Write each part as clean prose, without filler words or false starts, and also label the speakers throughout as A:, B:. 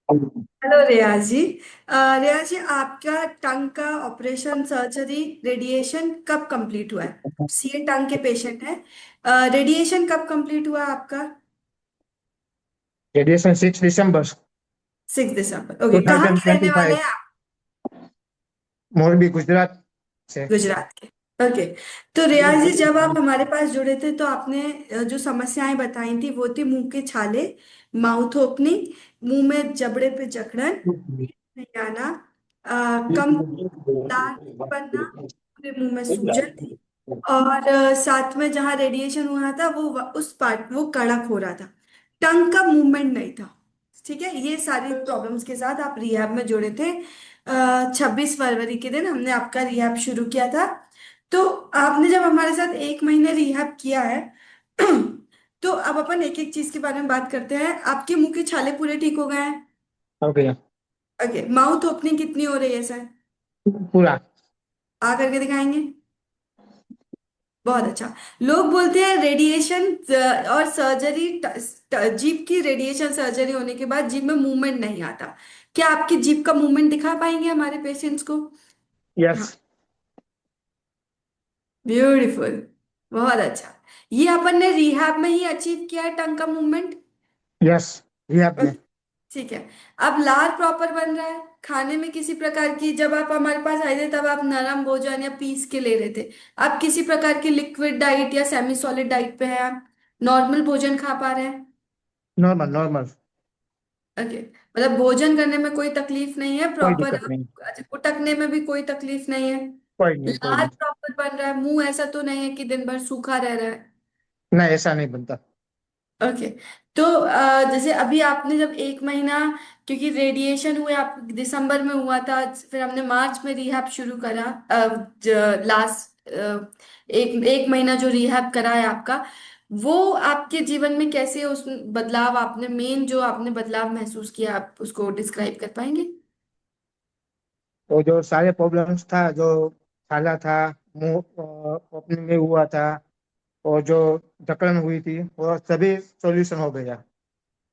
A: Hello रियाज जी। रियाज जी, आपका टंग का operation surgery radiation कब कंप्लीट हुआ है? सीए टंग के पेशेंट हैं। रेडिएशन कब कंप्लीट हुआ आपका?
B: रेडिएशन 6 दिसंबर
A: 6 दिसंबर। ओके,
B: टू
A: कहाँ
B: थाउजेंड
A: के रहने
B: ट्वेंटी
A: वाले
B: फाइव
A: हैं आप?
B: मोरबी, गुजरात से।
A: गुजरात के। ओके। तो रियाज जी, जब आप हमारे पास जुड़े थे तो आपने जो समस्याएं बताई थी वो थी मुंह के छाले, माउथ ओपनिंग, मुंह में जबड़े पे जकड़न, नहीं आना, कम दाग बनना, पूरे मुंह में सूजन थी, और साथ में जहाँ रेडिएशन हुआ था उस पार्ट वो कड़क हो रहा था, टंग का मूवमेंट नहीं था। ठीक है, ये सारी प्रॉब्लम्स के साथ आप रिहैब में जुड़े थे। 26 फरवरी के दिन हमने आपका रिहैब शुरू किया था। तो आपने जब हमारे साथ 1 महीने रिहैब किया है तो अब अपन एक एक चीज के बारे में बात करते हैं। आपके मुंह के छाले पूरे ठीक हो गए हैं?
B: हो गया
A: ओके, माउथ ओपनिंग कितनी हो रही है सर?
B: पूरा।
A: आ करके दिखाएंगे। बहुत अच्छा। लोग बोलते हैं रेडिएशन और सर्जरी, जीभ की रेडिएशन सर्जरी होने के बाद जीभ में मूवमेंट नहीं आता। क्या आपकी जीभ का मूवमेंट दिखा पाएंगे हमारे पेशेंट्स को?
B: यस।
A: हाँ। ब्यूटीफुल। बहुत अच्छा। ये अपन ने रिहैब में ही अचीव किया है, टंग का मूवमेंट।
B: यस, रिहैब में।
A: ठीक है। अब लार प्रॉपर बन रहा है, खाने में किसी प्रकार की, जब आप हमारे पास आए थे तब आप नरम भोजन या पीस के ले रहे थे। आप किसी प्रकार की लिक्विड डाइट या सेमी सॉलिड डाइट पे हैं? आप नॉर्मल भोजन खा पा रहे हैं?
B: Normal normal.
A: ओके, मतलब भोजन करने में कोई तकलीफ नहीं है
B: कोई
A: प्रॉपर?
B: दिक्कत नहीं।
A: अच्छा, उटकने में भी कोई तकलीफ नहीं है?
B: कोई नहीं, कोई
A: लार
B: नहीं।
A: प्रॉपर बन रहा है, मुंह ऐसा तो नहीं है कि दिन भर सूखा रह रहा है?
B: नहीं, ऐसा नहीं बनता।
A: ओके। तो जैसे अभी आपने जब 1 महीना, क्योंकि रेडिएशन हुए आप दिसंबर में हुआ था, फिर हमने मार्च में रिहैब शुरू करा, लास्ट एक एक महीना जो रिहैब करा है आपका, वो आपके जीवन में कैसे उस बदलाव, आपने मेन जो आपने बदलाव महसूस किया, आप उसको डिस्क्राइब कर पाएंगे?
B: वो जो सारे प्रॉब्लम्स था, जो छाला था, मुंह ओपनिंग में हुआ था, और जो जकड़न हुई थी, वो सभी सॉल्यूशन हो गया।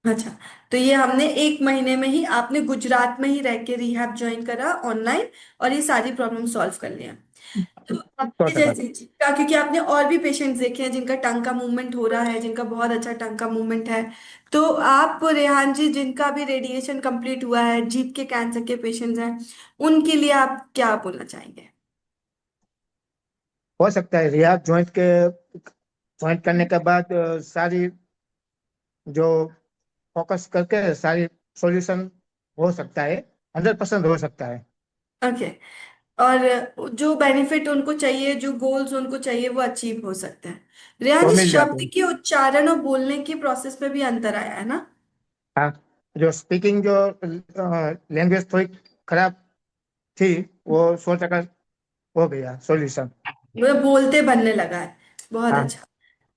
A: अच्छा। तो ये हमने 1 महीने में ही, आपने गुजरात में ही रह के रिहैब ज्वाइन करा ऑनलाइन, और ये सारी प्रॉब्लम सॉल्व कर लिया। तो आपके
B: 100%।
A: जैसे जिनका, क्योंकि आपने और भी पेशेंट्स देखे हैं जिनका टंग का मूवमेंट हो रहा है, जिनका बहुत अच्छा टंग का मूवमेंट है, तो आप रेहान जी, जिनका भी रेडिएशन कंप्लीट हुआ है, जीभ के कैंसर के पेशेंट्स हैं, उनके लिए आप क्या बोलना चाहेंगे?
B: हो सकता है रिहैब ज्वाइन करने के बाद सारी जो फोकस करके सारी सॉल्यूशन हो सकता है। 100% हो सकता है।
A: ओके। और जो बेनिफिट उनको चाहिए, जो गोल्स उनको चाहिए, वो अचीव हो सकते हैं। रेहान
B: वो
A: जी,
B: मिल जाते
A: शब्द
B: हैं।
A: के उच्चारण और बोलने की प्रोसेस में भी अंतर आया है ना?
B: हाँ, जो स्पीकिंग जो लैंग्वेज थोड़ी खराब थी, वो 100% हो गया सॉल्यूशन।
A: मतलब बोलते बनने लगा है। बहुत
B: हाँ।
A: अच्छा।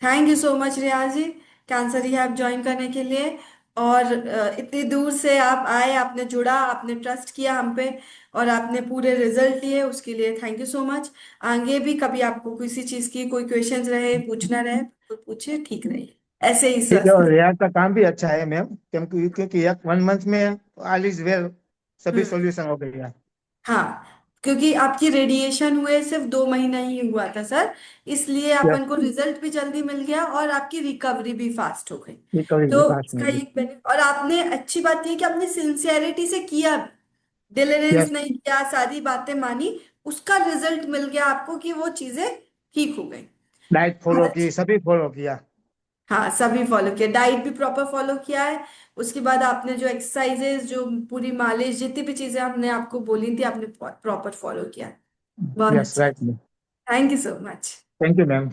A: Thank you so much Riyaz ji, cancer rehab join करने के लिए। और इतनी दूर से आप आए, आपने जुड़ा, आपने ट्रस्ट किया हम पे, और आपने पूरे रिजल्ट लिए, उसके लिए थैंक यू सो मच। आगे भी कभी आपको किसी चीज की कोई क्वेश्चंस रहे, पूछना रहे तो पूछे, ठीक रहे, ऐसे ही
B: ठीक है,
A: स्वस्थ।
B: और रियाज का काम भी अच्छा है मैम, क्योंकि क्योंकि एक 1 मंथ में ऑल इज वेल, सभी
A: हम्म।
B: सॉल्यूशन हो गया।
A: हाँ, क्योंकि आपकी रेडिएशन हुए सिर्फ 2 महीना ही हुआ था सर, इसलिए
B: यस।
A: अपन को रिजल्ट भी जल्दी मिल गया और आपकी रिकवरी भी फास्ट हो गई।
B: रिकवरी भी
A: तो
B: फास्ट
A: इसका
B: में।
A: एक बेनिफिट, और आपने अच्छी बात ये कि आपने सिंसियरिटी से किया, डिलेरेंस
B: यस।
A: नहीं किया, सारी बातें मानी, उसका रिजल्ट मिल गया आपको कि वो चीजें ठीक हो गई।
B: डाइट
A: बहुत
B: फॉलो की,
A: अच्छी।
B: सभी फॉलो किया।
A: हाँ, सभी फॉलो किया, डाइट भी प्रॉपर फॉलो किया है। उसके बाद आपने जो एक्सरसाइजेस, जो पूरी मालिश, जितनी भी चीजें हमने आपको बोली थी, आपने प्रॉपर फॉलो किया है। बहुत
B: यस,
A: अच्छा।
B: Right ma'am.
A: Thank you so much.
B: Thank you ma'am.